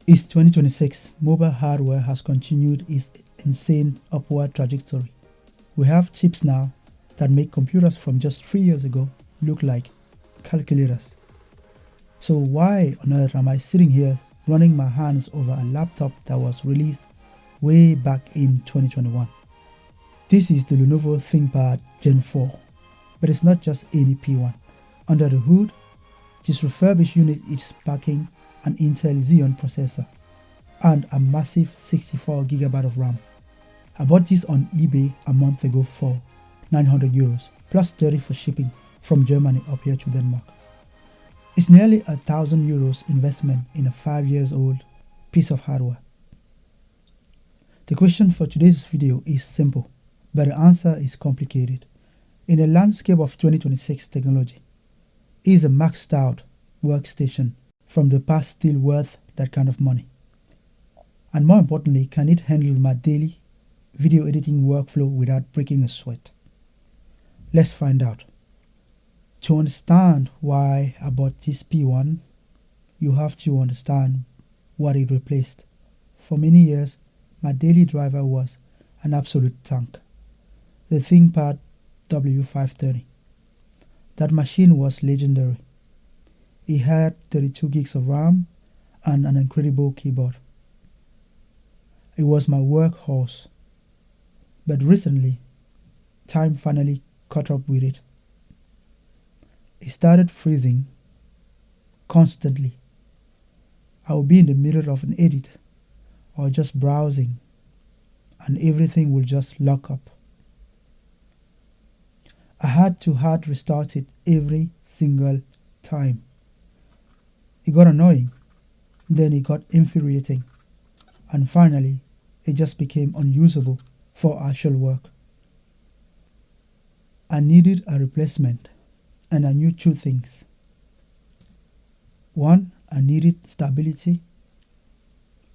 It's 2026, mobile hardware has continued its insane upward trajectory. We have chips now that make computers from just 3 years ago look like calculators. So why on earth am I sitting here running my hands over a laptop that was released way back in 2021? This is the Lenovo ThinkPad Gen 4, but it's not just any P1. Under the hood, this refurbished unit is packing an Intel Xeon processor and a massive 64GB of RAM. I bought this on eBay a month ago for €900 plus 30 for shipping from Germany up here to Denmark. It's nearly €1,000 investment in a 5 years old piece of hardware. The question for today's video is simple, but the answer is complicated. In a landscape of 2026 technology, is a maxed out workstation from the past still worth that kind of money? And more importantly, can it handle my daily video editing workflow without breaking a sweat? Let's find out. To understand why I bought this P1, you have to understand what it replaced. For many years, my daily driver was an absolute tank, the ThinkPad W530. That machine was legendary. It had 32 gigs of RAM and an incredible keyboard. It was my workhorse. But recently, time finally caught up with it. It started freezing constantly. I would be in the middle of an edit or just browsing, and everything will just lock up. I had to hard restart it every single time. It got annoying, then it got infuriating, and finally it just became unusable for actual work. I needed a replacement, and I knew two things. One, I needed stability,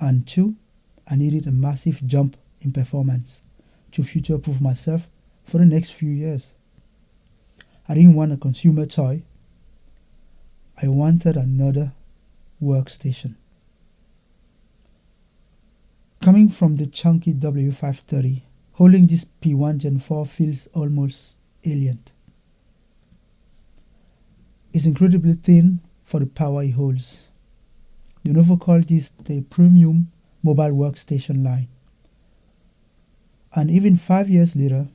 and two, I needed a massive jump in performance to future-proof myself for the next few years. I didn't want a consumer toy. I wanted another workstation. Coming from the chunky W530, holding this P1 Gen 4 feels almost alien. It's incredibly thin for the power it holds. Lenovo called this the premium mobile workstation line. And even 5 years later,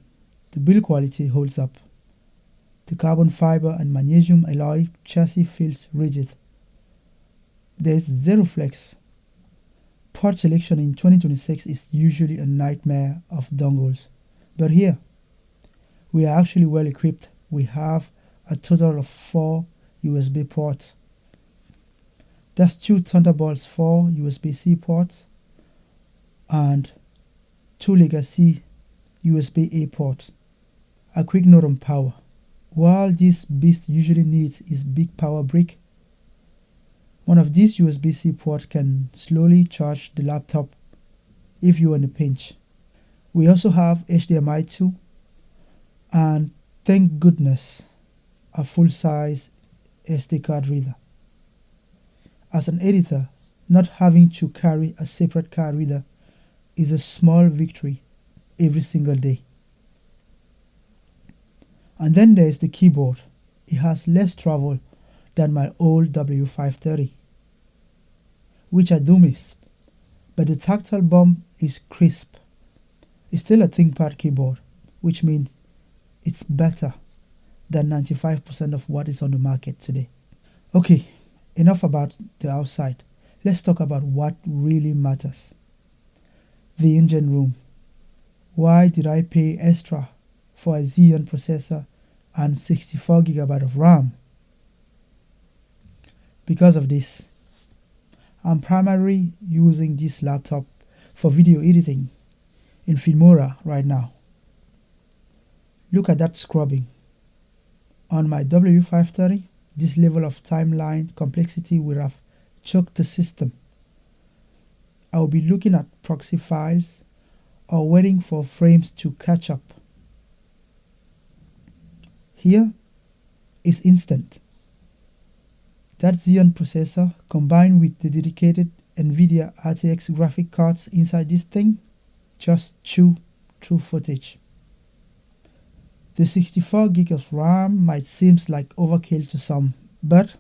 the build quality holds up. The carbon fiber and magnesium alloy chassis feels rigid. There is zero flex. Port selection in 2026 is usually a nightmare of dongles. But here, we are actually well equipped. We have a total of 4 USB ports. That's 2 Thunderbolts 4 USB-C ports and 2 legacy USB-A ports. A quick note on power. While this beast usually needs its big power brick, one of these USB-C ports can slowly charge the laptop if you're in a pinch. We also have HDMI 2 and, thank goodness, a full-size SD card reader. As an editor, not having to carry a separate card reader is a small victory every single day. And then there is the keyboard. It has less travel than my old W530, which I do miss, but the tactile bump is crisp. It's still a ThinkPad keyboard, which means it's better than 95% of what is on the market today. Okay, enough about the outside. Let's talk about what really matters. The engine room. Why did I pay extra for a Xeon processor and 64GB of RAM? Because of this. I'm primarily using this laptop for video editing in Filmora right now. Look at that scrubbing. On my W530, this level of timeline complexity would have choked the system. I will be looking at proxy files or waiting for frames to catch up. Here is instant. That Xeon processor combined with the dedicated NVIDIA RTX graphic cards inside this thing just chew through footage. The 64 gig of RAM might seem like overkill to some, but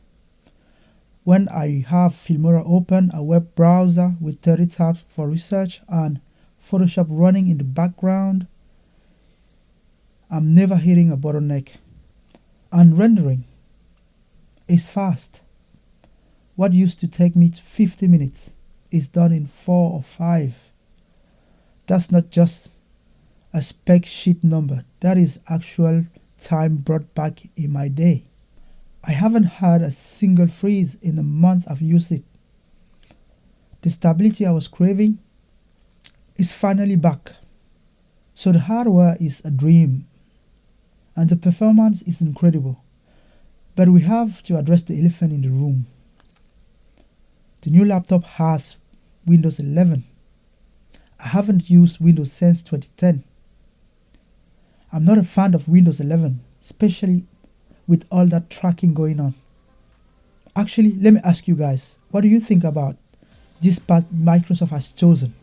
when I have Filmora open, a web browser with 30 tabs for research and Photoshop running in the background, I'm never hitting a bottleneck. And rendering is fast. What used to take me 50 minutes is done in 4 or 5. That's not just a spec sheet number, that is actual time brought back in my day. I haven't had a single freeze in a month I've used it. The stability I was craving is finally back. So the hardware is a dream and the performance is incredible. But we have to address the elephant in the room. The new laptop has Windows 11. I haven't used Windows since 2010. I'm not a fan of Windows 11, especially with all that tracking going on. Actually, let me ask you guys, what do you think about this path Microsoft has chosen?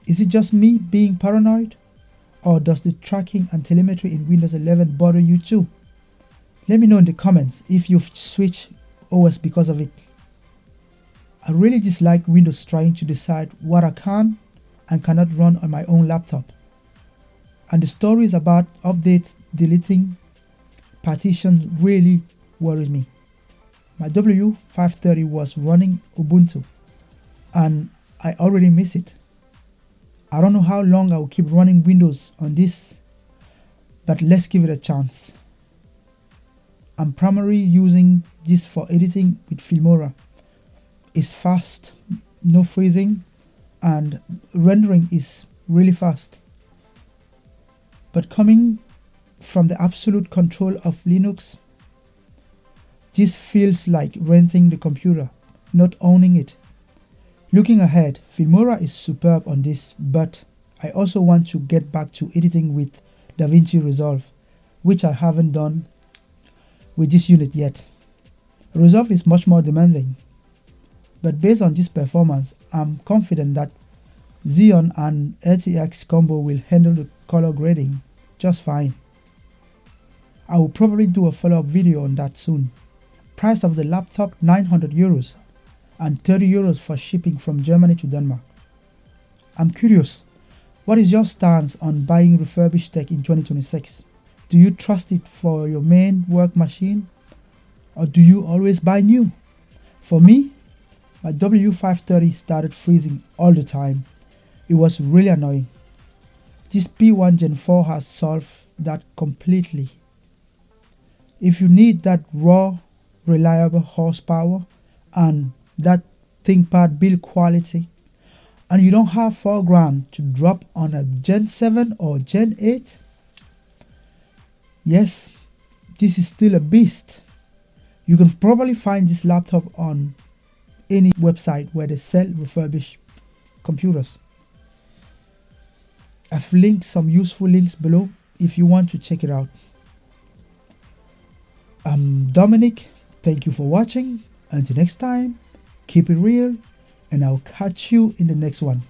Is it just me being paranoid? Or does the tracking and telemetry in Windows 11 bother you too? Let me know in the comments if you've switched OS because of it. I really dislike Windows trying to decide what I can and cannot run on my own laptop. And the stories about updates deleting partitions really worries me. My W530 was running Ubuntu and I already miss it. I don't know how long I will keep running Windows on this, but let's give it a chance. I'm primarily using this for editing with Filmora. It's fast, no freezing, and rendering is really fast. But coming from the absolute control of Linux, this feels like renting the computer, not owning it. Looking ahead, Filmora is superb on this, but I also want to get back to editing with DaVinci Resolve, which I haven't done with this unit yet. Resolve is much more demanding, but based on this performance, I'm confident that Xeon and RTX combo will handle the color grading just fine. I will probably do a follow-up video on that soon. Price of the laptop €900 and €30 for shipping from Germany to Denmark. I'm curious, what is your stance on buying refurbished tech in 2026? Do you trust it for your main work machine, or do you always buy new? For me, my W530 started freezing all the time. It was really annoying. This P1 Gen4 has solved that completely. If you need that raw, reliable horsepower and that ThinkPad build quality, and you don't have $4,000 to drop on a Gen 7 or Gen 8, yes, this is still a beast. You can probably find this laptop on any website where they sell refurbished computers. I've linked some useful links below if you want to check it out. I'm Dominic, thank you for watching. Until next time, keep it real, and I'll catch you in the next one.